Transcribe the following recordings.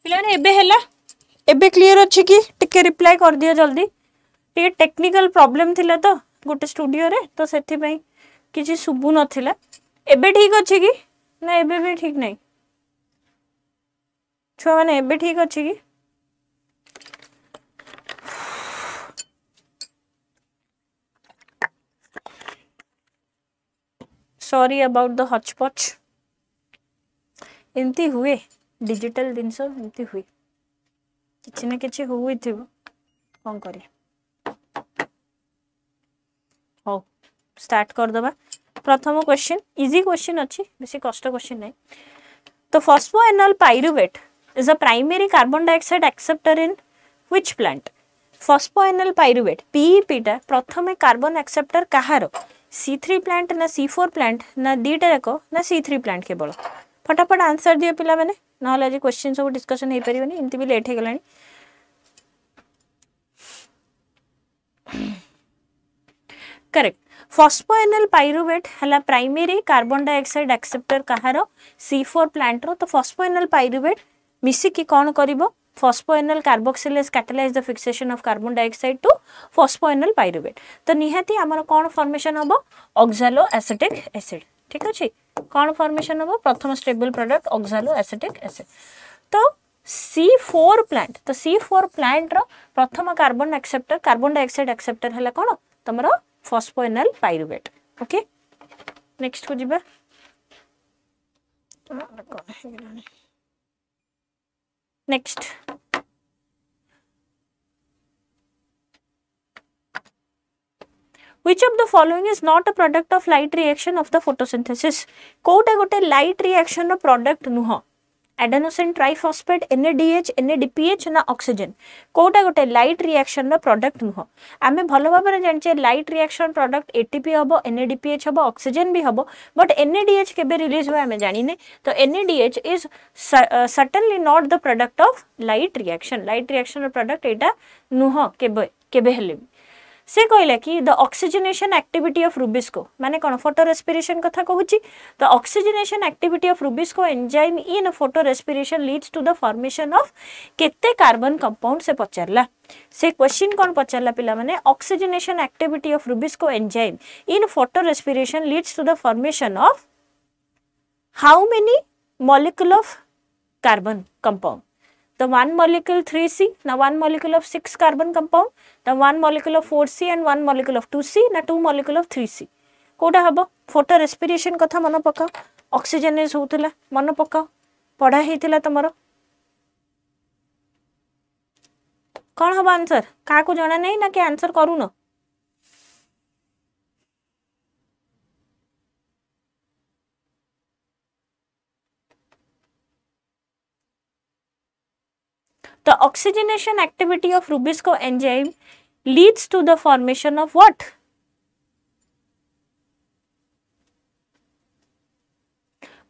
पिला ने एबे हैला एबे क्लियर अछि कि टिके रिप्लाई कर दिया जल्दी टिके टेक्निकल प्रॉब्लम थिला तो गोटे स्टूडियो रे तो सेथि पई किछि सुबु नथिला एबे ठीक अछि कि ना एबे भी ठीक नहीं छुआ माने एबे ठीक अछि कि सॉरी अबाउट द हॉचपॉच एमती हुए डिजिटल जिनस एमती हुए किछि ना किछि हुई थिबो कोन करी हो स्टार्ट कर दबा प्रथम क्वेश्चन इजी क्वेश्चन अछि बेसी कष्ट क्वेश्चन नहीं तो phosphoenolpyruvate is a primary carbon dioxide acceptor in which plant phosphoenolpyruvate PEP टा प्रथमे कार्बन एक्सेप्टर कहारो C3 प्लांट ना C4 प्लांट ना दीटा जाको ना C3 प्लांट केवल फटाफट आंसर दियो पिला माने नहले आज क्वेश्चन सब डिस्कशन हे परिबनी इनती भी लेट हे गलानी करेक्ट फॉस्फोएनल पाइरुवेट हला प्राइमरी कार्बन डाइऑक्साइड एक्सेप्टर कहारो C4 प्लांट रो तो फॉस्फोएनल पाइरुवेट मिसी की कोन करिवो phosphoenol carboxylase catalyse the fixation of carbon dioxide to phosphoenolpyruvate तो निहाती हमर कोन फॉर्मेशन हबो ऑक्सालो एसिटिक एसिड ठीक अछि कोन फॉर्मेशन हबो प्रथम stable product oxaloacetic acid तो C4 प्लांट तो C4 प्लांट रो प्रथम carbon acceptor carbon dioxide acceptor हला कोन तमरो फॉस्फोएनल पाइरुवेट ओके नेक्स्ट को जिबा next which of the following is not a product of light reaction of the photosynthesis कोटा गोटे light reaction रो product नुह adenosine triphosphate NADH NADPH ना ऑक्सीजन कोटा गोटे लाइट रिएक्शन रो प्रोडक्ट नुह आमे भलो भाबरे जानचे लाइट रिएक्शन प्रोडक्ट एटीपी हबो NADPH हबो ऑक्सीजन भी हबो बट NADH केबे रिलीज होय आमे जानि नै तो NADH is certainly not the product of light reaction रो प्रोडक्ट एटा नुह केबे हेले से कहला कि the oxygenation activity of rubisco माने कोन फोटो रेस्पिरेशन कथा कहूची the oxygenation activity of rubisco enzyme in photorespiration leads to the formation of केते कार्बन कंपाउंड से पचारला से क्वेश्चन कोन पचारला पिला माने oxygenation activity of rubisco enzyme in photorespiration leads to the formation of how many molecule of carbon compound the 1 molecule 3C na 1 molecule of 6 carbon compound the 1 molecule of 4C and 1 molecule of 2C na 2 molecule of 3C कोडा हबो photo respiration कथा मन पका oxygenase होतला मन पका पढा हेतिला तमरो कोन हबो आंसर का को जणा नै ना के आंसर करू न The oxygenation activity of Rubisco enzyme leads to the formation of what?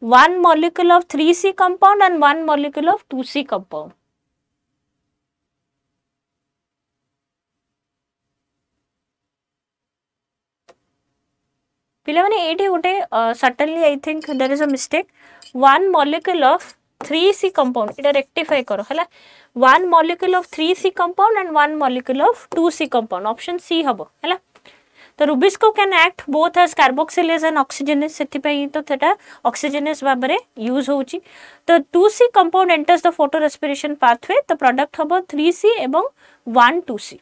One molecule of 3C compound and 1 molecule of 2C compound. पिला माने एठी गोटे certainly I think there is a mistake. 1 molecule of 3C compound इटा rectify करो हला 1 molecule of 3C compound and 1 molecule of 2C compound option C हबो हला तो rubisco can act both as carboxylase and oxygenase सेति पई तो theta oxygenase बाबरे use होउची तो 2C compound enters the photo respiration pathway तो प्रोडक्ट हबो 3C एवं 1 2C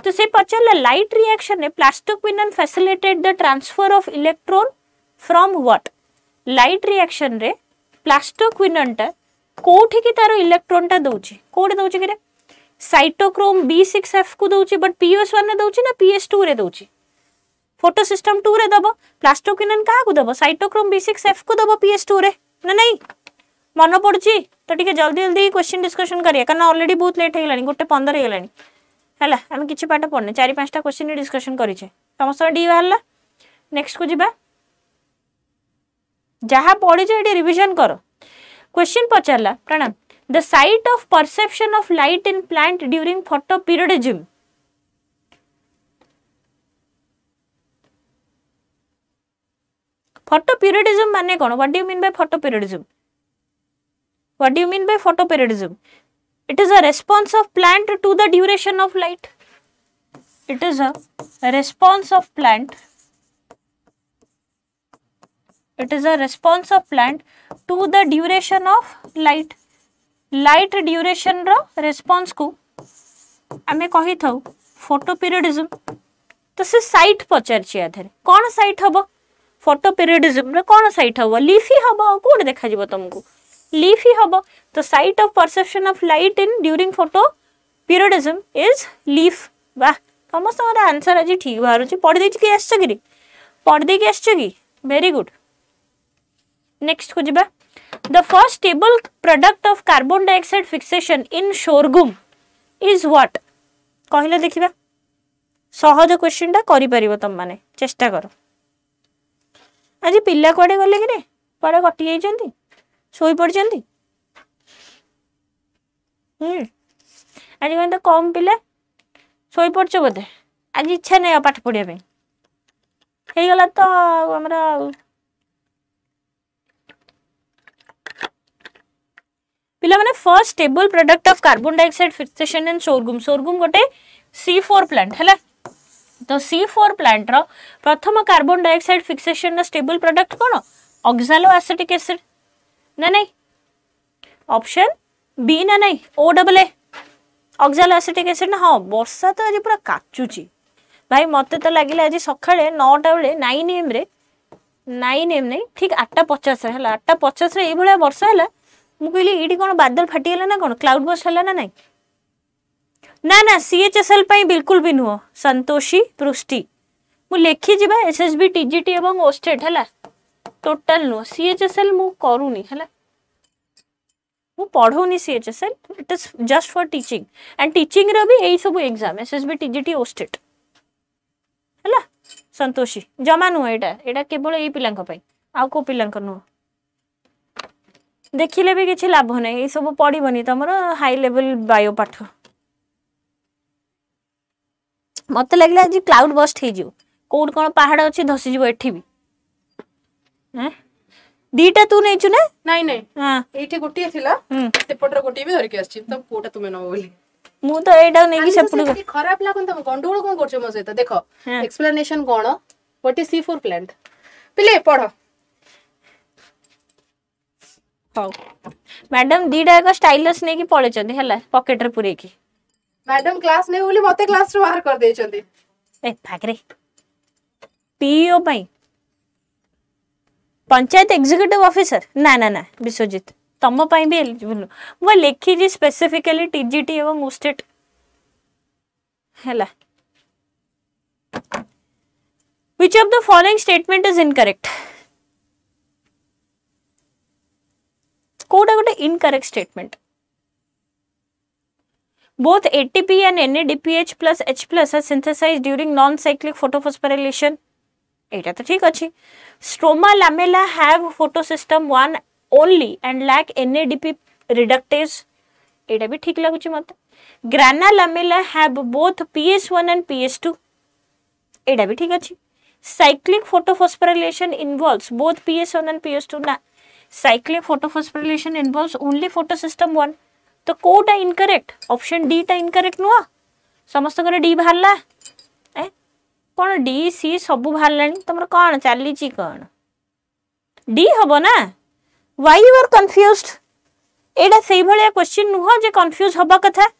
तो से पचला लाइट रिएक्शन ने plastoquinone facilitate the transfer of electron from what light reaction रे प्लास्टोक्विनन टा कोठी की तारो इलेक्ट्रॉन टा दोची कोड दोची के साइटोक्रोम B6F को दोची बट PS1 ने दोची ना PS2 रे दोची फोटो सिस्टम 2 रे दबो प्लास्टोक्विनन का को दबो साइटोक्रोम B6F को दबो PS2 रे ना नहीं मन पड़ची तो ठीक है जल्दी जल्दी क्वेश्चन डिस्कशन करिया कारण ऑलरेडी बहुत लेट हेलानी गोटे 15 हेलानी हला हम किछि पाठ पढने 4-5टा क्वेश्चन डिस्कशन करिछे समस्त डी हल्ला नेक्स्ट को जिबा जहा पढी जे एडी रिवीजन करो क्वेश्चन पचारला प्रणाम the site of perception of light in plant during photoperiodism photoperiodism माने कोन what do you mean by photoperiodism What do you mean by photoperiodism? It is a response of plant to the duration of light. It is a response of plant. It is a response of plant to the duration of light. Light duration रो response को आमे कही थाउ photoperiodism. तो से site पचारछि आधरे कोन साइट हबो photoperiodism रे कोन साइट हबो लीफी हबो कोड देखा जिवो तुमको लीफी हबो. तो site of perception of light in during photoperiodism is leaf. वाह समस्त आंसर आज ठीक बाहर अछि पढ देछि कि आछो कि पढ दे कि आछो कि वेरी गुड. नेक्स्ट को जिबा. The first stable product of carbon dioxide fixation in sorghum is what? कहले देखिबा सहज क्वेश्चन टा करि परिबो तम माने चेष्टा करो. आज पिल्ला कोडे गले कि रे पडे कटि जाई चंती सोई पड़ चंती. आज कोन त कम पिल्ला सोई पड़छ बोधे आज इच्छा नै पाठ पढिया पे हे गला तो हमरा पिला माने first stable product of carbon dioxide fixation in sorghum. Sorghum गोटे C4 प्लांट हैला. तो C4 प्लांट रो प्रथम कार्बन डाइऑक्साइड फिक्सेशन रो स्टेबल प्रोडक्ट कोन ऑक्सालो एसिटिक एसिड ना नहीं ऑप्शन बी ना नहीं OAA ऑक्सालो एसिटिक एसिड ना. हां वर्षा तो आज पूरा काचुची भाई मते तो लागिला आज सखाळे 9 टा बेले 9 AM रे 9 AM नहीं ठीक 8:50 रे हैला 8:50 रे ए भलिया वर्षा हैला. मु कहली एडी कोन बादल फाटी गेला ना कोन क्लाउड बस्ट हैला ना नहीं ना ना CHSL पई बिल्कुल भी नुह संतोषी पृष्टि मु लेखि जिबा SSB TGT एवं OSSTET हैला टोटल नुह CHSL मु करूनी हैला मु पढौनी CHSL it is just for teaching and teaching रो भी एई सब एग्जाम SSB TGT OSSTET हैला. संतोषी जमा नुह एटा केवल एई पिलांक पई आ को पिलांक नुह देखिले भी किछि लाभ नै ए सब पढिबनी तमरो हाई लेवल बायो पाठ. मते लागला जी क्लाउड बस्ट हे जिवो कोड कोन पहाड़ अछि धसी जिवो एठी भी हैं दीटा तू नै छु ना नाही नाही हां एठी गोटिए थिला सेपटर गोटिए भी धरि के आछि त कोटा तुमे न बोली मु तो एटा नै कि सेपट खराब लागन तम गंडोळ कोन करछ म सहित देखो explanation cone what is C4 plant पिले पढो. हाउ मैडम दीटा एक स्टाइलस नै कि पळे चंदी हला पॉकेट रे पुरे की मैडम क्लास नै बोली मते क्लास रो बाहर कर दे चंदी ए भागरे पीओ पई पंचायत एग्जीक्यूटिव ऑफिसर ना ना ना विश्वजीत तम पई भी एलिजिबल मो लेखि जी स्पेसिफिकली TGT एवं OSSTET हला. Which of the following statement is incorrect? कोडा गोटे incorrect statement. Both ATP and NADPH plus H plus are synthesized during non-cyclic photophosphorylation. एटा तो ठीक अछि. Stroma lamella have photosystem 1 only and lack NADP reductase. एटा भी ठीक लागुछि मते. Grana lamella have both PS1 and PS2. एटा भी ठीक अछि. Cyclic photophosphorylation involves both PS1 and PS2 ना. Cyclic photophosphorylation involves only photosystem 1. तो कोटा इनकरेक्ट ऑप्शन डी टा incorrect नुआ समस्त करे डी बाहरला ए कोन डी सी सब बाहरलानी तमर कोन चाली ची कोन डी हबो ना. व्हाई यू आर कंफ्यूज्ड एडा सेही भलिया क्वेश्चन नुह जे कंफ्यूज हबा कथा.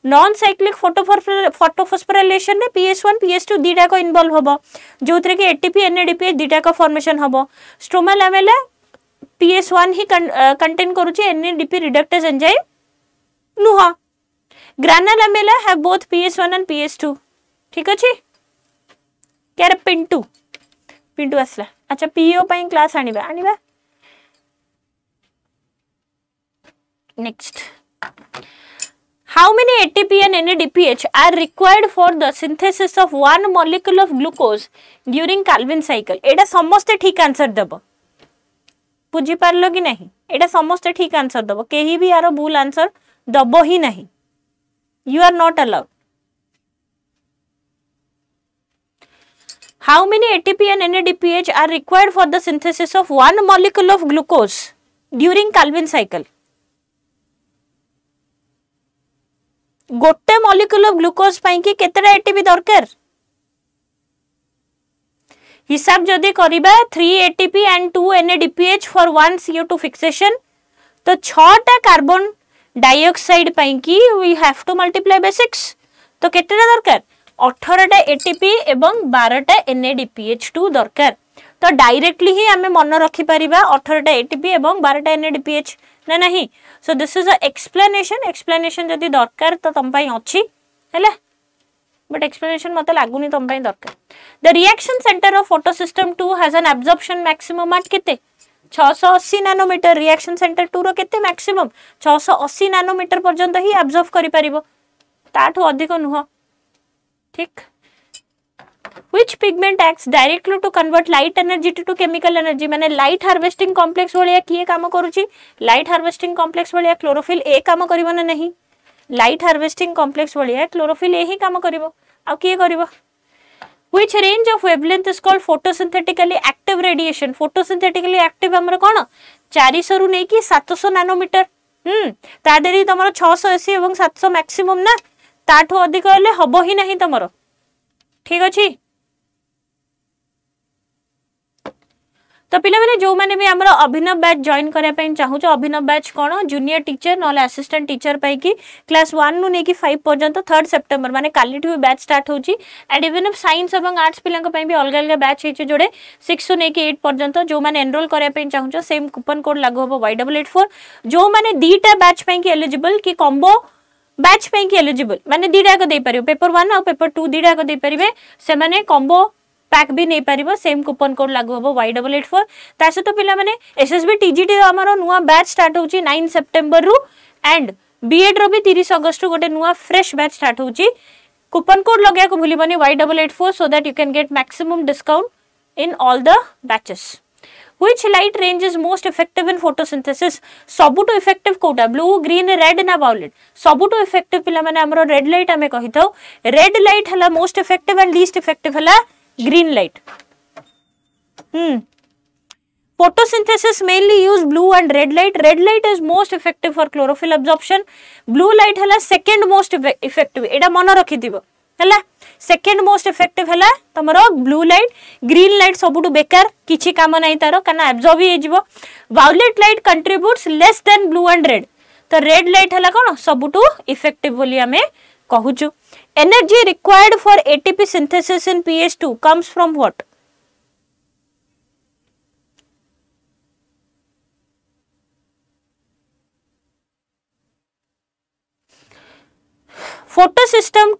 नॉन साइक्लिक फोटोफॉस्फोराइलेशन में PS1 PS2 दीटा को इन्वॉल्व हबो जोथरे के ATP NADPH दीटा का फॉर्मेशन हबो. स्ट्रोमा लामेला PS1 ही कंटेन करूची NADP रिडक्टेज एंजाइम नुह. Grana lamella have both PS1 and PS2 ठीक अछि. केर पिंटू आसला. अच्छा PO पई क्लास आनिबा next. How many ATP and NADPH are required for the synthesis of one molecule of glucose during Calvin cycle? एटा समस्त ठीक आंसर दबो बुझी पारलो कि नहीं. एटा समस्त ठीक आंसर दबो केही भी यार भूल आंसर दबो ही नहीं. You are not allowed. How many ATP and NADPH are required for the synthesis of one molecule of glucose during Calvin cycle? गोटे मॉलिक्यूल ऑफ ग्लूकोज पाई कि केतेटा एटीपी दरकार हिसाब जदि करिबा 3 ATP and 2 NADPH for 1 CO2 fixation तो 6टा कार्बन डाइऑक्साइड पाई कि we have to multiply by 6 तो केतेटा दरकार 18टा एटीपी एवं 12टा NADPH2 दरकार तो डायरेक्टली ही आमे मन रखि परिबा 18टा एटीपी एवं 12टा NADPH ना नहीं so this is a explanation जदि दरकार तो तम पई अछि हैला बट एक्सप्लेनेशन मते लागुनी तम पई दरकार the reaction centre of photosystem 2 has an absorption maximum at केते 680 नैनोमीटर रिएक्शन सेंटर 2 रो केते मैक्सिमम 680 नैनोमीटर पर्यंत ही एब्जॉर्ब करि परिबो ताठो अधिक नुह ठीक Which pigment acts directly to convert light energy to chemical energy माने light harvesting complex भलिया किए काम करूची light harvesting complex भलिया chlorophyll ए काम करिवो ना नहीं light harvesting complex भलिया chlorophyll ए ही काम करिवो आ किए करिवो Which range of wavelength is called photosynthetically active radiation photosynthetically active हमर कोन 400 रु नै कि 700 नैनोमीटर ता देरी तमरो 680 एवं 700 मैक्सिमम ना ताठो अधिक होले हबो ही नहीं तमरो ठीक अछि तो पिला माने जो माने भी हमर अभिनव बैच जॉइन करे पई चाहू छ अभिनव बैच कोन जूनियर टीचर नले असिस्टेंट टीचर पई की क्लास 1 नु ने की 5 पर्यंत 3 सितंबर माने काली ठु बैच स्टार्ट होची एंड इवन ऑफ साइंस एवं आर्ट्स पिला पई भी अलग अलग बैच हे जोड़े 6 नु ने की 8 पर्यंत जो माने एनरोल करे पई चाहू छ सेम कूपन कोड लागू हो Y884 जो माने दीटा बैच पई की एलिजिबल की कॉम्बो बैच पई की एलिजिबल माने दीटा को दे परियो पेपर 1 और पेपर 2 दीटा को दे परिबे से माने कॉम्बो पैक भी नहीं पारिबो सेम कूपन कोड लागू होबो Y884 तासे तो पिला माने SSB TGT हमरो नुवा बैच स्टार्ट होची 9 सितंबर रु एंड बीएड रो भी 30 अगस्त गोटे नुवा फ्रेश बैच स्टार्ट होची कूपन कोड लगे को भूलिबनी Y884 so that you can get maximum discount in all the batches which light range is most effective in photosynthesis सबुटो इफेक्टिव कोटा ब्लू ग्रीन रेड ना violet सबुटो इफेक्टिव पिला माने हमरो रेड लाइट हमें कहिथौ रेड लाइट हला most effective and least effective हला green light photosynthesis mainly use blue and red light is most effective for chlorophyll absorption blue light हला second most effective एडा मन रखि दिबो हला second most effective हला तमरो blue light green light सबुटु बेकार किछि काम नै तारो कना absorb हे जिवो violet light contributes less than blue and red तो red light हला कोन सबुटु effective बोली हमें कहूछु energy required for ATP synthesis in PS2 comes from what photosystem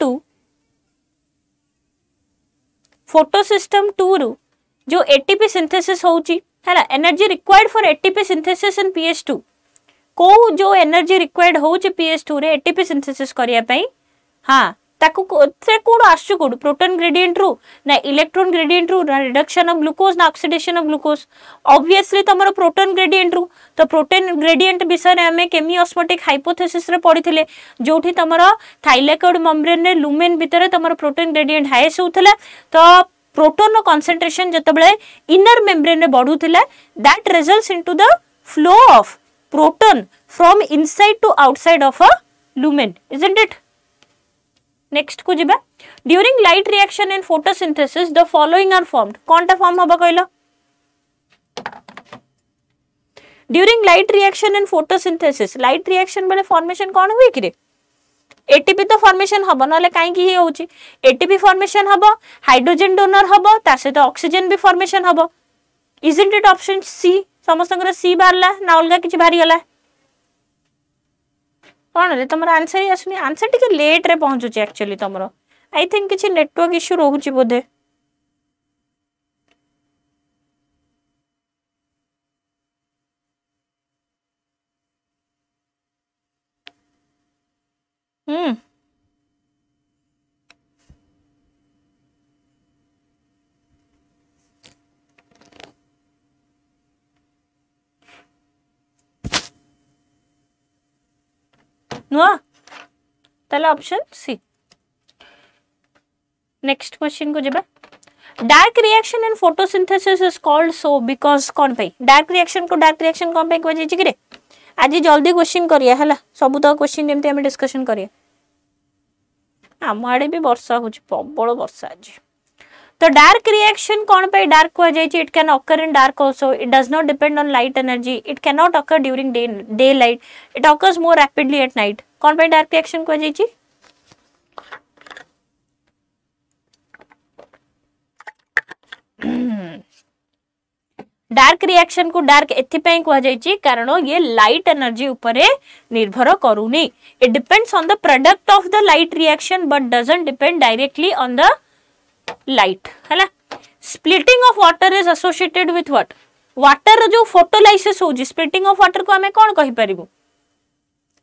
2 रु जो ATP synthesis होउची हैला energy required for ATP synthesis in PS2 को जो energy required होउची PS2 रे ATP synthesis करिया पई हां ताकू से कोड आसु कोड प्रोटॉन ग्रेडिएंट रु ना इलेक्ट्रॉन ग्रेडिएंट रु ना रिडक्शन ऑफ ग्लूकोज ना ऑक्सीडेशन ऑफ ग्लूकोज ऑब्वियसली तमरो प्रोटॉन ग्रेडिएंट रु तो प्रोटॉन ग्रेडिएंट विषय रे हमें केमियोस्मोटिक हाइपोथेसिस रे पढिथिले जोठी तमरो थाइलेकोइड मेम्ब्रेन रे लुमेन भितरे तमरो प्रोटॉन ग्रेडिएंट हाईएस्ट होथला तो प्रोटॉन रो कंसंट्रेशन जतबेले इनर मेम्ब्रेन रे बढ़ुथिला that results into the flow of proton from inside to outside of a lumen isn't it next को जिबा during light reaction in photosynthesis the following are formed कोनटा form होबा कहलो during light reaction in photosynthesis light reaction बेले formation कोन हुई कि रे एटीपी तो फॉर्मेशन हबो नले काई की होउची एटीपी फॉर्मेशन हबो हाइड्रोजन डोनर हबो ता से तो ऑक्सीजन भी फॉर्मेशन हबो इजंट इट ऑप्शन सी समस्तंगर सी बारला ना अलगा किछि भारी गला कौन रे तुम आंसर ही आसुनी आंसर टिके लेट रे पहुंचुची एक्चुअली तुमरो आई थिंक किछि नेटवर्क इश्यू रहउची बोधे नुआ तले ऑप्शन सी नेक्स्ट क्वेश्चन को जेबा dark reaction in photosynthesis is called so because कोन पे डार्क रिएक्शन को डार्क रिएक्शन कोन पे कहै छी कि रे आज जल्दी क्वेश्चन करिया हला सब तो क्वेश्चन जेमते हम डिस्कशन करिया आम आड़े भी वर्षा हो प्रबल वर्षा आज तो डार्क रिएक्शन कौन पे डार्क कह जाय it can occur in dark also it does not depend on light energy it can not occur during day light it occurs more rapidly at night कौन पे डार्क रिएक्शन कह जाय dark reaction को dark एथिपाई कह जाय कारण ये लाइट एनर्जी उपरे निर्भर करूनी it depends on the product of the light reaction but doesn't depend directly on the light है splitting of water is associated with what water जो फोटोलाइसिस हो स्प्लिटिंग ऑफ वाटर को हमें कौन कहि परिबो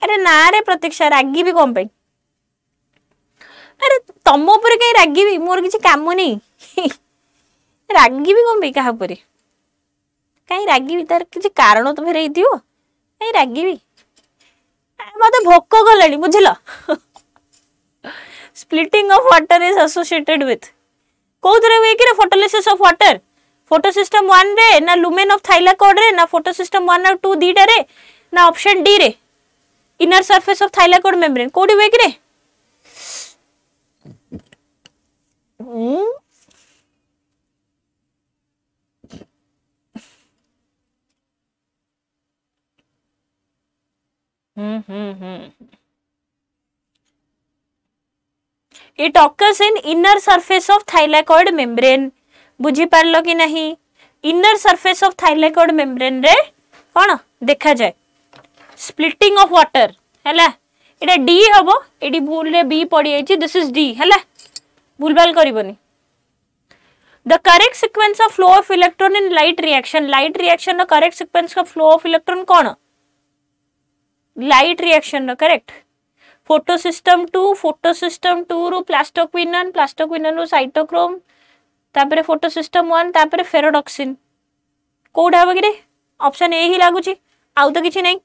अरे ना रे प्रतीक्षा रागी भी कम पाई अरे तम ऊपर कहीं रागी भी मोर किसी काम नहीं रागी भी कम पाई क्या ऊपर कहीं रागी भी तार किसी कारण तो फेर दियो कहीं रागी भी मत भोक गलानी बुझल splitting of water is associated with कोथरे हुए कि photolysis of water photosystem 1 रे ना लुमेन ऑफ थाइलाकोइड रे ना फोटो सिस्टम 1 और 2 दीटा रे ना ऑप्शन डी रे inner surface of thylakoid membrane कोडी हुए कि रे It occurs in inner surface of thylakoid membrane बुझी पारलो कि नहीं inner surface of thylakoid membrane रे कौन देखा जाए splitting of water हैला एटा D हबो एडी भूल रे B पड़ी आइछि this is D हैला भूल भाल करिवनी the correct sequence of flow of electron in light reaction नो correct sequence का flow of electron कौन लाइट रिएक्शन नो करेक्ट फोटोसिस्टम 2 रु प्लास्टोक्विनन रु साइटोक्रोम तापरे फोटोसिस्टम 1 तापरे फेरोडॉक्सिन कोडा बगरे ऑप्शन ए ही लागू छी आउ तो किछि नहीं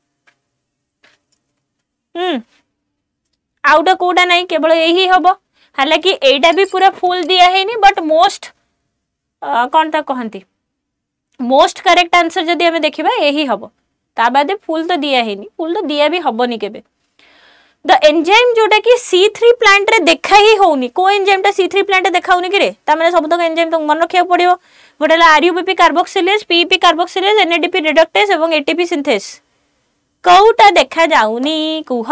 आउ तो कोडा नहीं केवल ए ही हबो हालांकि एटा भी पूरा फुल दिया है नहीं बट मोस्ट कौन ता कहंती मोस्ट करेक्ट आंसर जदी हमें देखिबा ए ही हबो ता बादे फुल तो दिया है नहीं फुल तो दिया भी हबनी केबे द एंजाइम जोटा कि C3 प्लांट रे देखा ही होउनी को एंजाइम टा C3 प्लांट रे देखा होउनी कि रे ता माने सब तक एंजाइम तो मन रखिया पड़ियो गोटेला RuBP carboxylase PEP carboxylase NADP reductase एवं एटीपी सिंथेस कोउटा देखा जाउनी कुह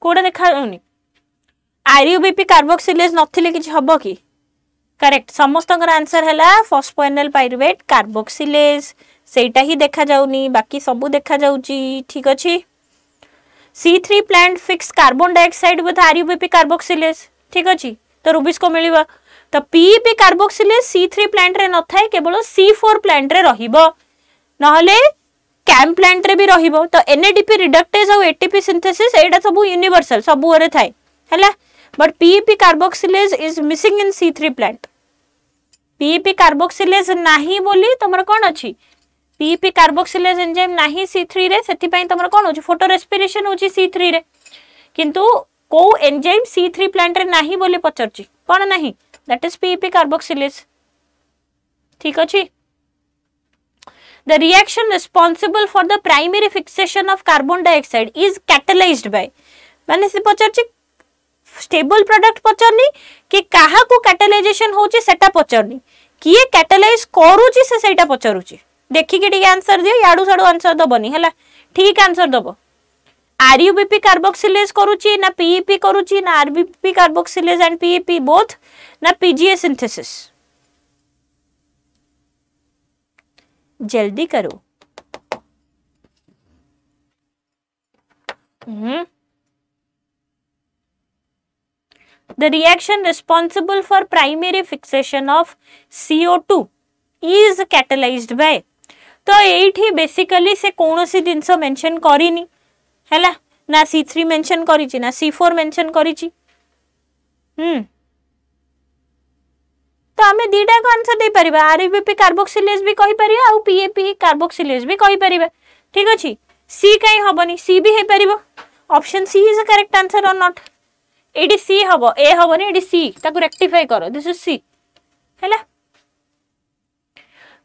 कोडा देखा होनी आरयूबीपी कार्बोक्सिलेज नथिले किछ हबो कि करेक्ट समस्तकर आंसर हैला फॉस्फोएनल पाइरुवेट कार्बोक्सिलेज सेटा ही देखा जाउनी बाकी सब देखा जाउची ठीक अछि C3 plant fix carbon dioxide with RuBP carboxylase ठीक अछि तो रुबिस को मिलिबा तो पीईपी कार्बोक्सिलेज C3 प्लांट रे न थाए केवल C4 प्लांट रे रहिबो नहले कैम प्लांट रे भी रहिबो तो एनएडीपी रिडक्टेज और एटीपी सिंथेसिस एटा सब यूनिवर्सल सब ओरे थाए हैला but PEP carboxylase is missing in C3 plant PEP carboxylase नाही बोली तमर कोन अछि पीईपी कार्बोक्सिलेज एंजाइम नाही C3 रे सेति पई तमर कोन होची फोटो रेस्पिरेशन होची C3 रे किंतु को एंजाइम C3 प्लांट रे नाही बोली पचरची कोन नाही दैट इज पीईपी कार्बोक्सिलेज ठीक अछि The reaction responsible for the primary fixation of carbon dioxide is catalyzed by माने से पचरची स्टेबल प्रोडक्ट पचरनी कि काहा को कैटलाइजेशन होची सेटा पचरनी किए कैटलाइज करूची से सेटा पचरुची देखि के ठीक आंसर दियो याडू साडू आंसर दबनी हला ठीक आंसर दबो आरयूबीपी कार्बोक्सिलेज करूची ना पीईपी करूची ना RBP carboxylase and PEP both ना पीजीए सिंथेसिस जल्दी करो The reaction responsible for primary fixation of CO2 is catalyzed by तो एठी बेसिकली से कोनोसी जिंस मेंशन करिनी हैला ना C3 मेंशन करिछि ना C4 मेंशन करिछि तो आमे दीटा को आंसर दे परिबा आरबीपी कार्बोक्सिलेज भी कहि परिबा आ पीएपी कार्बोक्सिलेज भी कहि परिबा ठीक अच्छे सी कहीं हेनी सी भी हो पार option C is a correct answer or not एटी सी हम ए हेनी एटी सी ताको रेक्टिफाई कर दिस इज सी है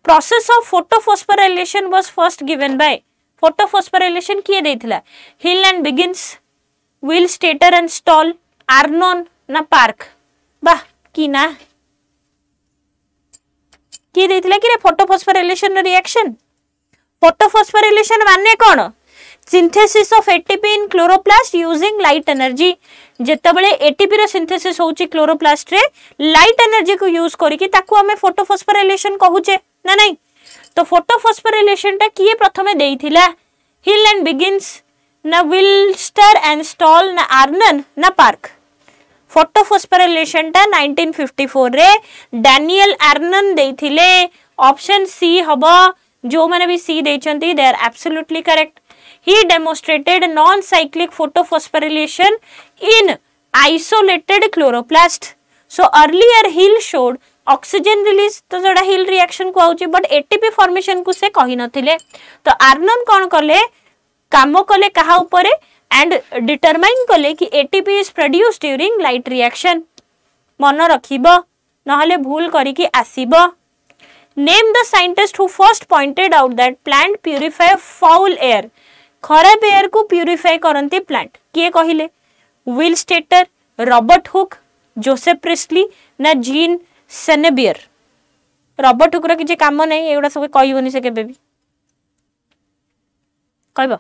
process of photophosphorylation was first given by photophosphorylation किए देथिला हिल एंड बिगिंस विल स्टेटर एंड स्टॉल आर्नोन ना पार्क वाह की ना किए देथिला कि रे फोटोफॉस्फोराइलेशन रिएक्शन फोटोफॉस्फोराइलेशन माने कोन synthesis of ATP in chloroplast using light energy जेतेबेले एटीपी रो सिंथेसिस होउची क्लोरोप्लास्ट रे लाइट एनर्जी को यूज करिकि ताकू हमें फोटोफॉस्फोराइलेशन कहूचे ना नहीं तो फोटोफॉस्फोराइलेशन टा किए प्रथमे देइथिला हिल एंड बिगिंस ना विल्स्टर एंड स्टॉल ना आर्नन ना पार्क फोटोफॉस्फोराइलेशन टा 1954 रे डैनियल आर्नन देइथिले ऑप्शन सी हबो जो माने भी सी देइचंती they are absolutely correct he demonstrated non-cyclic photophosphorylation in isolated chloroplast so earlier Hill showed oxygen release तो जोड़ा Hill reaction को आउची but ATP formation को से कही नथिले तो आर्नन कौन कले काम कले कहा ऊपरे and determine कले कि ATP is produced during light reaction मन रखिबो नहले भूल करी कि आसीबो name the scientist who first pointed out that plant purify foul air खराब एयर को प्यूरिफाई करंती प्लांट किए कहिले will stator Robert Hooke Joseph priestly ना जीन सेनेबियर रॉबर्ट हुक रो किछि काम नै एगुडा सब कहिबोनी से केबे भी कहबो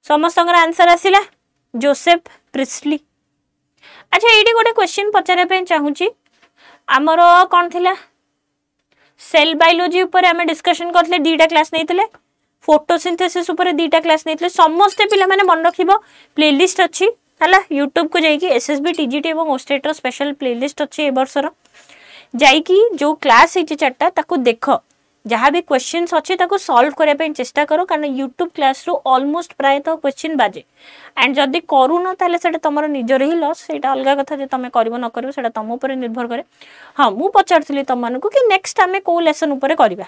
समस्तंगर आंसर आसिला जोसेफ प्रिस्टली अच्छा ये गोटे क्वेश्चन पचारे पे चाहूची आमर कौन थिला सेल बायोलॉजी ऊपर आमे डिस्कशन करथले दीटा क्लास नैथिले फोटोसिंथेसिस ऊपर दीटा क्लास नैथिले समस्त पिला माने मन रखिबो प्लेलिस्ट अछि हला YouTube को जाई कि SSB TGT एवं OSSTET रो स्पेशल प्लेलिस्ट अछि ए वर्षर जाई कि जो क्लास हिची चारटा ताको देखो जहाँ भी क्वेश्चंस अच्छे ताको सॉल्व करने पे चेष्टा करो कारण यूट्यूब क्लास रो ऑलमोस्ट प्राय तो क्वेश्चन बाजे एंड जदी करूनो ताले सेटा तमरो निजर ही लॉस सेटा अलगा कथा जे तमे करबो न करबो सेटा तम ऊपर निर्भर करे हां मु पचारथली तम मानको कि नेक्स्ट आमे को लेसन ऊपर करबा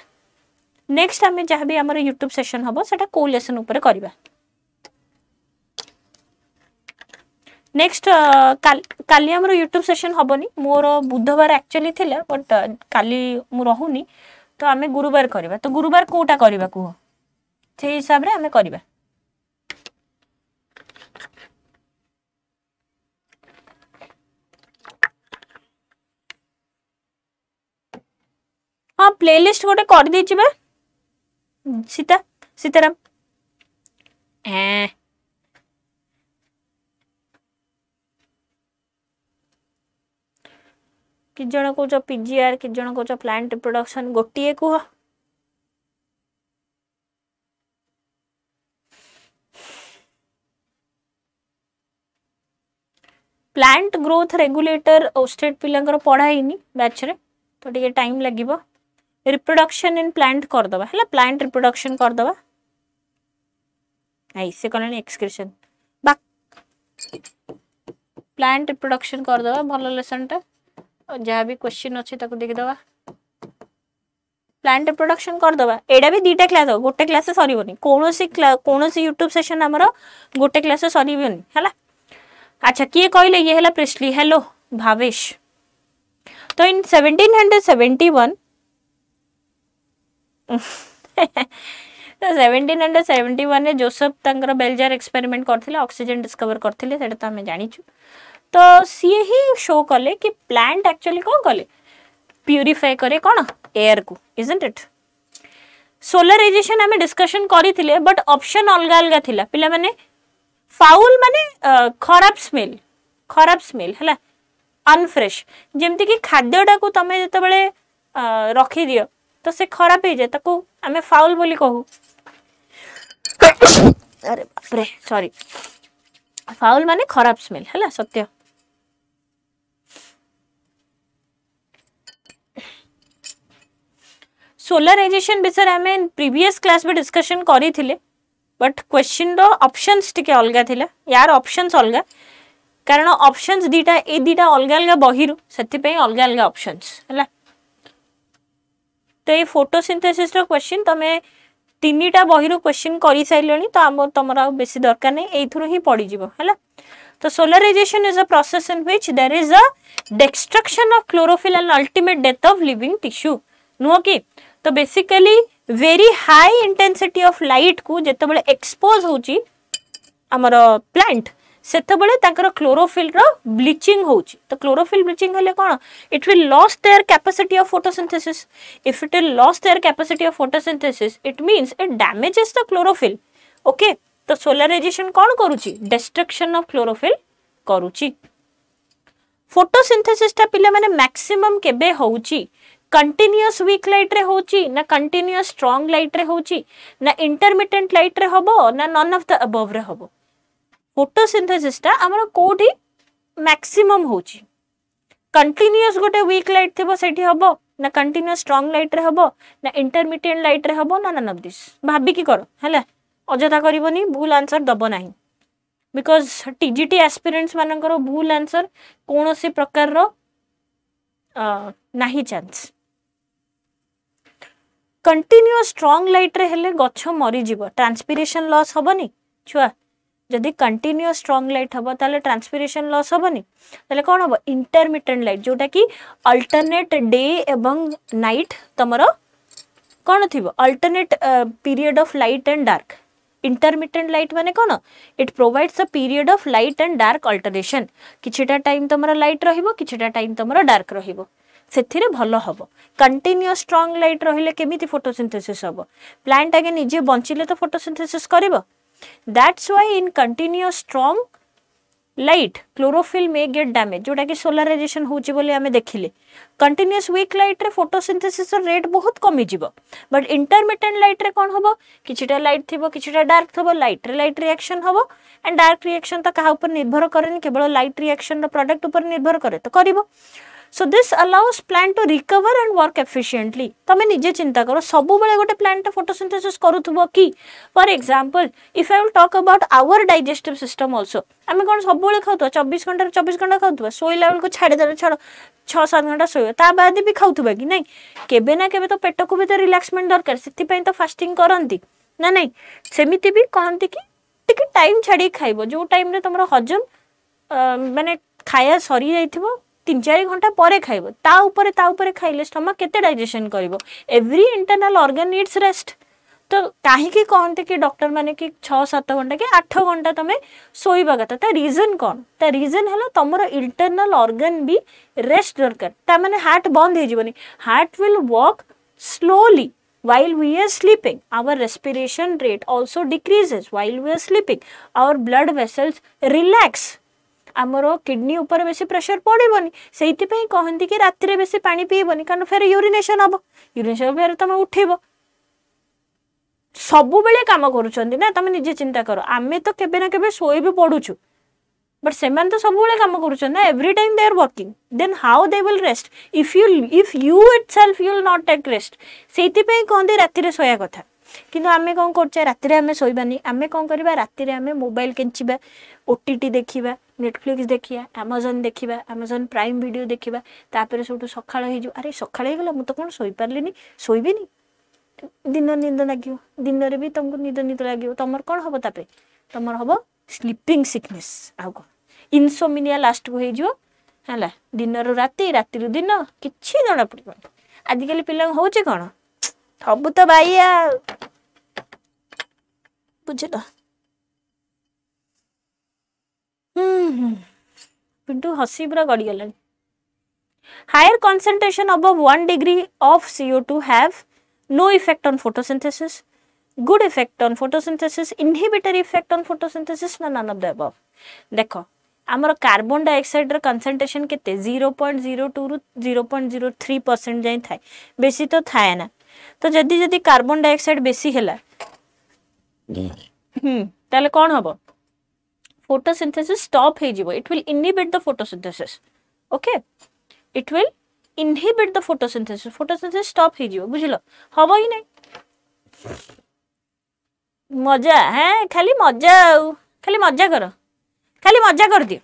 नेक्स्ट आमे जहाँ भी हमर यूट्यूब सेशन हबो सेटा को लेसन ऊपर करबा नेक्स्ट काली हमर यूट्यूब सेशन हबोनी मोर बुधवार एक्चुअली थिला बट काली मु रहूनी तो आमे गुरुवार करबा तो गुरुवार कोटा करबा को से हिसाब रे आमे करबा हां प्लेलिस्ट गोटे कर दी छिबा सीताराम कि जण को पीजीआर कि जण को प्लांट रिप्रोडक्शन गोटिए कुह प्लांट ग्रोथ रेगुलेटर ओस्टेट पिलांकर पढ़ाईनी बैच रे तो टिके टाइम लागिबो रिप्रोडक्शन इन प्लांट कर दबा हला प्लांट रिप्रोडक्शन कर दबा आई से कने एक्सक्रीशन बा प्लांट रिप्रोडक्शन कर दबा भलो लेसन टा जहाँ भी क्वेश्चन अच्छे ताको देख दबा प्लांट रिप्रोडक्शन कर दबा एडा भी दीटा क्लास हो गोटे क्लास सरीबोनी कोनोसी यूट्यूब सेशन हमरो गोटे क्लास सरीबोनी हला अच्छा किए कहले ये हला प्रिस्टली हेलो भावेश तो इन 1771 तो 1771 ने जोसेफ तंगर बेलजार एक्सपेरिमेंट करथिले ऑक्सीजन डिस्कवर करथिले सेटा तो हमें जानिछु तो सी ही शो कले कि प्लांट एक्चुअली कौन कले प्यूरिफाई करे कौन एयर को इजंट इट सोलराइजेशन हमें डिस्कशन करी थिले बट ऑप्शन अलगा अलगा थिला पिला माने फाउल माने खराब स्मेल हला अनफ्रेश जेमति कि खाद्यटा को तमे जते बेले रखी दियो तो से खराब हे जे ताको हमें फाउल बोली कहू अरे बाप रे सॉरी फाउल माने खराब स्मेल हला सत्य सोलराइजेशन विषय हमें प्रीवियस क्लास में डिस्कशन करी थिले बट क्वेश्चन रो ऑप्शंस टिके अलगा थिला यार ऑप्शंस अलगा कारण ऑप्शंस दीटा ए दीटा अलग अलग बही से अलग अलग ऑप्शंस है। तो ये फोटोसिंथेसिस रो क्वेश्चन तमे तीनटा बही क्वेश्चन कर सारे तो आम तुम बेसी दरकार नहीं एथुरु ही पड़ी जीवो है। तो solarization is a process in which there is a destruction of chlorophyll and ultimate death of living tissue नुह कि। तो basically very high intensity of light को जेते बळे एक्सपोज होची हमर प्लांट सेते बळे ताकर क्लोरोफिल रो ब्लीचिंग होची। तो क्लोरोफिल ब्लीचिंग हले कोन it will loss their capacity of photosynthesis. If it will loss their capacity of photosynthesis it means it damages the chlorophyll. Okay तो सोलराइजेशन कौन करूची डिस्ट्रक्शन ऑफ क्लोरोफिल करूची। Photosynthesis ता पिले माने मैक्सिमम केबे होउची कंटीन्यूअस वीक लाइट रे होउची ना कंटीन्यूअस स्ट्रांग लाइट रे होउची ना इंटरमिटेंट लाइट रे होबो ना नन ऑफ द अबव रे होबो। फोटोसिंथेसिस ता हमर कोठी मैक्सिमम होउची कंटीन्यूअस गोटे वीक लाइट थिबो सेठी होबो ना कंटीन्यूअस स्ट्रांग लाइट रे होबो ना इंटरमिटेंट लाइट रे होबो ना नन ऑफ दिस भाबी की करो हैला अजथा करबनी भूल आंसर दबो नाही बिकॉज टीजीटी एस्पिरेंट्स मानकर भूल आंसर कौन सी प्रकार रो नाही चांस। कंटीन्यूअस स्ट्रांग लाइट रे हेले गछ मरी जीवो ट्रांसपिरेशन लॉस हबनी छुआ जदि कंटीन्यूअस स्ट्रांग लाइट हबो ताले ट्रांसपिरेशन लॉस हबनी ताले कोन हबो इंटरमिटेंट लाइट जोटा कि अल्टरनेट डे एवं नाइट तमरो कोन थिबो alternate period of light and dark. Intermittent light माने कोन it provides a period of light and dark alternation किछटा टाइम तमरो लाइट रहिबो किछटा टाइम तमरो डार्क रहिबो सेथिरे भलो हबो। कंटीन्यूअस स्ट्रांग लाइट रहिले केमिति फोटोसिंथेसिस हबो प्लांट आगे निजे बंचिले तो फोटोसिंथेसिस करिवो। That's why in continuous strong light chlorophyll may get damage जोटा कि सोलराइजेशन होची बोली हमें देखिले। कंटीन्यूअस वीक लाइट रे फोटोसिंथेसिस रेट बहुत कमी जीवो बट इंटरमिटेंट लाइट रे कोन हबो किछटा लाइट थिबो किछटा डार्क थिबो लाइट रे लाइट रिएक्शन हबो एंड डार्क रिएक्शन तो कहा ऊपर निर्भर करेनी केवल लाइट रिएक्शन रो प्रोडक्ट ऊपर निर्भर करे तो करिवो। So this allows plant to recover and work efficiently। तमे निजे चिंता करो सबु बेले गोटे प्लांट फोटोसिंथेसिस करूथबो कि for example if I will talk about our digestive system also आमे कोन सबु बेले खाउतो 24 घंटा खाउतो सोइला बेल को छाडी देले छाड़ 6-7 घंटा सोयो ता बाद भी खाउथबा कि नहीं केबे ना केबे तो पेट को भी तो रिलैक्समेंट दरकार सेति पई तो फास्टिंग करंती ना नहीं सेमिति भी कहंती कि टिके टाइम छाडी खाइबो जो टाइम रे तमरो हजम माने खाया सरी जाइथिबो 3-4 घंटा परे खाइबो ता ऊपर खाइले स्टमक केते डाइजेशन करिवो। Every internal organ needs rest. तो काहे की कहते कि डॉक्टर माने कि 6-7 घंटा के 8 घंटा तमे सोइबा कथा ता रीजन कोन ता रीजन हला तमरो इंटरनल ऑर्गन भी रेस्ट दरकार ता माने हार्ट बंद हे जीवनी heart will work slowly while we are sleeping our respiration rate also decreases while we are sleeping our blood vessels relax आमरो किडनी ऊपर बेसी प्रेशर पड़िबनी सेइति पई कहंती कि रात्रि रे बेसी पानी पीबनी कारण फेर यूरिनेशन हबो यूरिनेशन फेर तमे उठिबो सबु बेले काम करूचंदी ना तमे निजे चिंता करो आमे तो केबे ना केबे सोई भी पडुछु बट सेमान तो सबु बेले काम करूचन ना every time they are working then how they will rest if you itself you will not take rest सेइति पई कहंदी रात्रि रे सोया कथा किंतु आमे कोन करछे रात्रि रे आमे सोइबानी आमे कोन करबा रात्रि रे आमे मोबाइल केंचिबा ओटीटी देखिबा नेटफ्लिक्स देखिया अमेजन देखिबा अमेजन प्राइम वीडियो देखिबा तापर सोटू सखाळ हे जो अरे सखाळ हे गेला मु तो कोन सोइ पारलिनी सोइबेनी दिन निंद लागियो दिन रे भी तुमको निद लागियो तमर कोन हबो तापे तमर हबो स्लीपिंग सिकनेस आ को इनसोमिनिया लास्ट को हे जो हला दिन रो राती राती रो दिन किछि जणा पड़िबो आजि काली पिला होचे कोन सब तो बाइया बुझला पिंटू हसी पूरा गड़ी गला। Higher concentration above 1 degree of CO2 have no effect on photosynthesis, good effect on photosynthesis, inhibitory effect on photosynthesis, none of the above। देखो आमर कार्बन डाइऑक्साइड रे कंसंट्रेशन केते 0.02 रु 0.03% जाय थाए बेसी तो थाए ना तो जदी कार्बन डाइऑक्साइड बेसी हैला ताले कोन हबो photosynthesis stop हे जिवो it will inhibit the photosynthesis okay it will inhibit the photosynthesis stop हे जिवो बुझिलो हबो ही नहीं मजा है खाली मजा कर दियो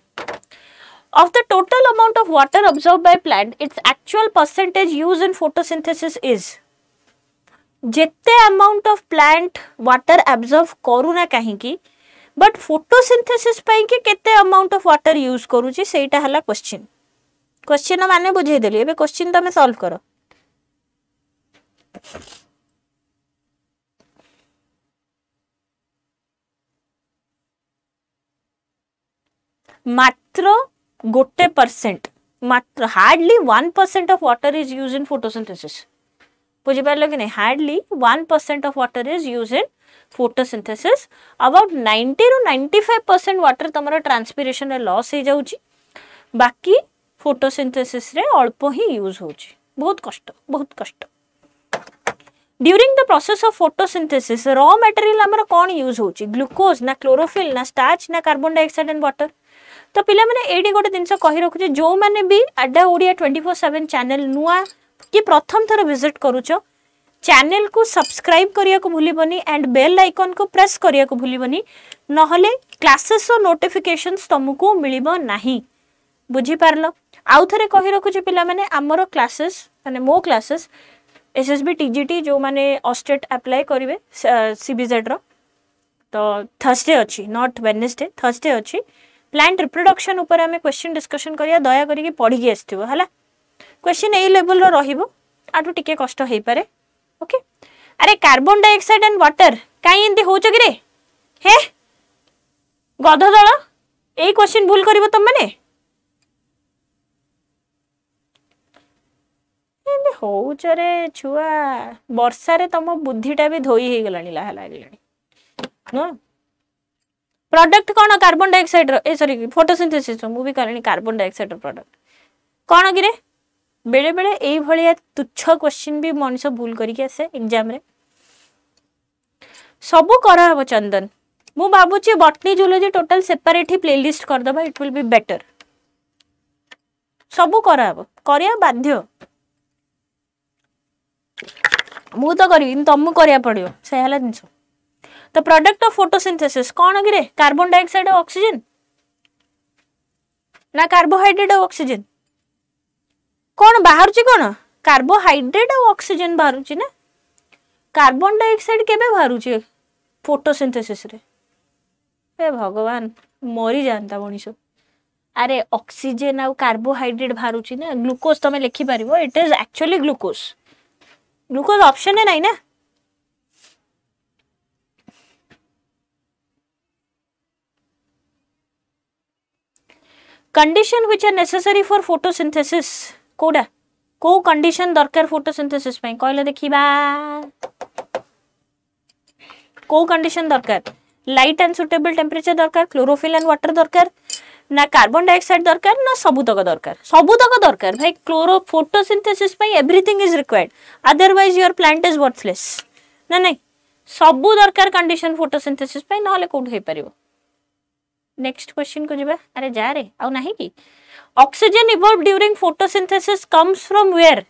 of the total amount of water absorbed by plant, its actual percentage used in photosynthesis is. जेते amount of plant water absorb करूना कहीं but photosynthesis पाई कि केते amount of water use करूची सेटा हला question. Question माने बुझे देली एबे question तमे solve करो. मात्र गोटे परसेंट मात्र hardly 1% of water is use in photosynthesis बुझी पारलो कि नहीं hardly 1% of water is use in photosynthesis about 90 ରୁ 95% वाटर तमरा ट्रांसपिरेशन रे लॉस हो जाउची बाकी फोटोसिंथेसिस रे अल्प ही यूज होची बहुत कष्ट during the process of photosynthesis raw material हमर कोन यूज होची ग्लूकोज ना क्लोरोफिल ना स्टार्च ना कार्बन डाइऑक्साइड एंड वाटर तो पिला माने एडी गोटे जिनस कहि रखुचे जो माने भी अड्डा ओडिया 24/7 चैनल नुआ कि प्रथम थर विजिट करूचो चैनल को सब्सक्राइब करिया को भूलिबनी एंड बेल आइकन को प्रेस करिया को भूलिबनी नहले क्लासेस और नोटिफिकेशंस तुमको मिलिबो नाही बुझी पारलो आउ थरे कहि रखुचे पिला माने हमरो क्लासेस माने मो क्लासेस SSB TGT जो माने OSSTET अप्लाई करिवे CBZ रो तो थर्सडे अछि नॉट वेडनेसडे थर्सडे अछि प्लांट रिप्रोडक्शन ऊपर हमें क्वेश्चन डिस्कशन करिया दया करिके पढ़ी के आस्थिबो हला क्वेश्चन ए लेवल रो रहिबो आटू टिके कष्ट हेई पारे ओके अरे कार्बन डाइऑक्साइड एंड वाटर काई एंती होचो कि रे हे गध दळ एई क्वेश्चन भूल करिवो तुम माने एंती होउछ रे छुआ वर्षा रे तम बुद्धिटा भी धोई हे गलानी लाहा लागलानी नो प्रोडक्ट कौन कार्बन डाइऑक्साइड ए सॉरी फोटोसिंथेसिस मु भी करनी कार्बन डाइऑक्साइड प्रोडक्ट कौन कि रे बेले बेले एई भलिया तुच्छ क्वेश्चन भी मनुष्य भूल करिके आसे एग्जाम रे सबु करा हबो चंदन मु बाबूची बॉटनी जूलॉजी टोटल सेपरेट ही प्लेलिस्ट कर दबा इट विल बी बेटर सबु करा हबो करिया बाध्य मु तो करी तुम करिया पड़ियो से हला दिनसो The product of photosynthesis कौन अगिरे कार्बन डाइऑक्साइड और ऑक्सीजन ना कार्बोहाइड्रेट और ऑक्सीजन कौन बाहर ची कौन कार्बोहाइड्रेट और ऑक्सीजन बाहर ची ना कार्बन डाइऑक्साइड केबे बाहर ची फोटोसिंथेसिस रे ए भगवान मरी जानता मनीषो अरे ऑक्सीजन और कार्बोहाइड्रेट बाहर ची ना ग्लूकोज तमे लिखि पारिबो it is actually glucose option है नहीं ना condition which are necessary for photosynthesis कोडा को कंडीशन दरकार फोटोसिंथेसिस पई कहले देखिबा को कंडीशन दरकार लाइट एंड सुटेबल टेम्परेचर दरकार क्लोरोफिल एंड वाटर दरकार ना कार्बन डाइऑक्साइड दरकार ना सबुतक दरकार भाई क्लोरो फोटोसिंथेसिस पई everything is required otherwise your plant is worthless ना नहीं सबु दरकार कंडीशन फोटोसिंथेसिस पई नहले कोड हे परिबो नेक्स्ट क्वेश्चन को जिबा अरे जा रे आउ नाही की oxygen evolve during photosynthesis comes from where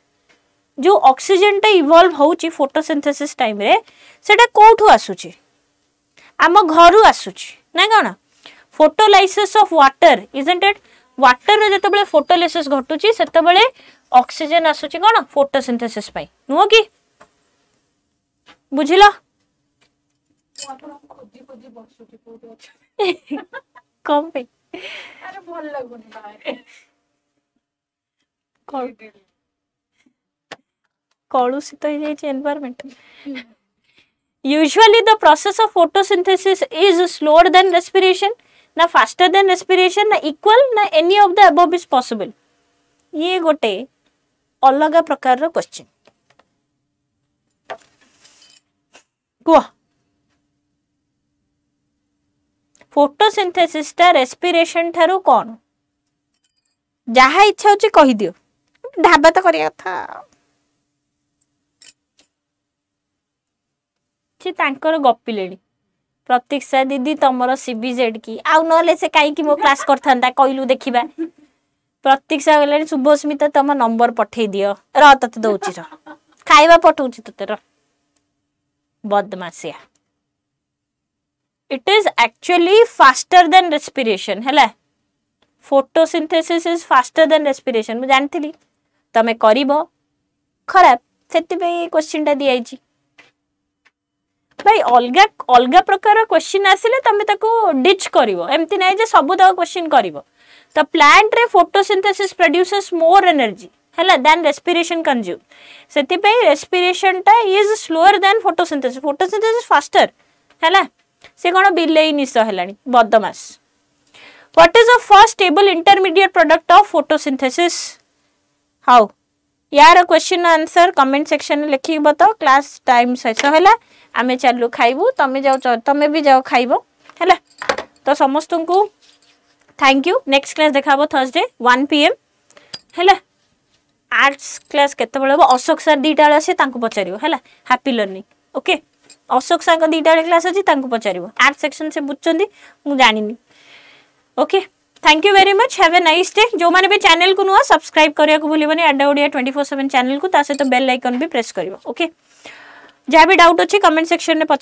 जो ऑक्सीजन टा इवॉल्व होउची फोटोसिंथेसिस टाइम रे सेटा कोठु आसुची आम घरु आसुची ना कोन photolysis of water isn't it water रे जतबेले फोटोलाइसिस घटुची सेतबेले ऑक्सीजन आसुची कोन फोटोसिंथेसिस पई नुहो की बुझिलो खोजी बसुची कोठी कम पे अरे भल लागुनी बारे कलुषित हो जाए environment usually the process of photosynthesis is slower then respiration ना फास्टर देन रेस्पिरेशन ना इक्वल ना any of the above is possible ये गोटे अलग प्रकार रो क्वेश्चन को फोटोसिंथेसिस टा रेस्पिरेशन थारू कौन जहा इच्छा होची कहि दियो ढाबा तो करिया था छि तांकर गप्पिलेनी प्रतीक्षा दीदी तमरो सीबीजेड की आउ नले से काई की मो क्लास करथांदा कइलु देखिबा प्रतीक्षा गलेनी शुभस्मिता तम नंबर पठै दियो र तते दउची र खाइबा पठौची तते र बदमाशिया it is actually faster than respiration hela photosynthesis is faster than respiration मु जानथिली तमे करिवो खराब सेति पे क्वेश्चन टा दिया छी भाई अलगा अलगा प्रकार क्वेश्चन आसिले तमे ताको डिच करिवो एमति नै जे सब द क्वेश्चन करिवो तो प्लांट रे फोटोसिंथेसिस प्रोड्यूसेस मोर एनर्जी हैला देन रेस्पिरेशन कंज्यूम सेति पे रेस्पिरेशन टा is slower then photosynthesis faster हैला से कोन बिले निस हैलानी बदमास what is the first stable intermediate product of photosynthesis how यार क्वेश्चन आंसर कमेंट सेक्शन में लिखि बताओ क्लास टाइम शेष हैला आमे चालू खाइबू तमे जाओ तमे भी जाओ खाइबो हैला तो समस्त को थैंक यू नेक्स्ट क्लास देखाबो थर्सडे 1 pm हैला आर्ट्स क्लास केते बळे अशोक सर दीटा आसे तांको पचारियो हैला happy learning okay Ashok sir को दीटा क्लास अछि तांको पचारियो आर्ट सेक्शन से बुझचंदी मु जानिनी okay thank you very much have a nice day जो माने भी चैनल को नुआ सब्सक्राइब करिया को भूलिबनी अड्डा ओडिया 24/7 चैनल को ता से तो बेल आइकन भी प्रेस करियो ओके जा भी डाउट अछि कमेंट सेक्शन में पचार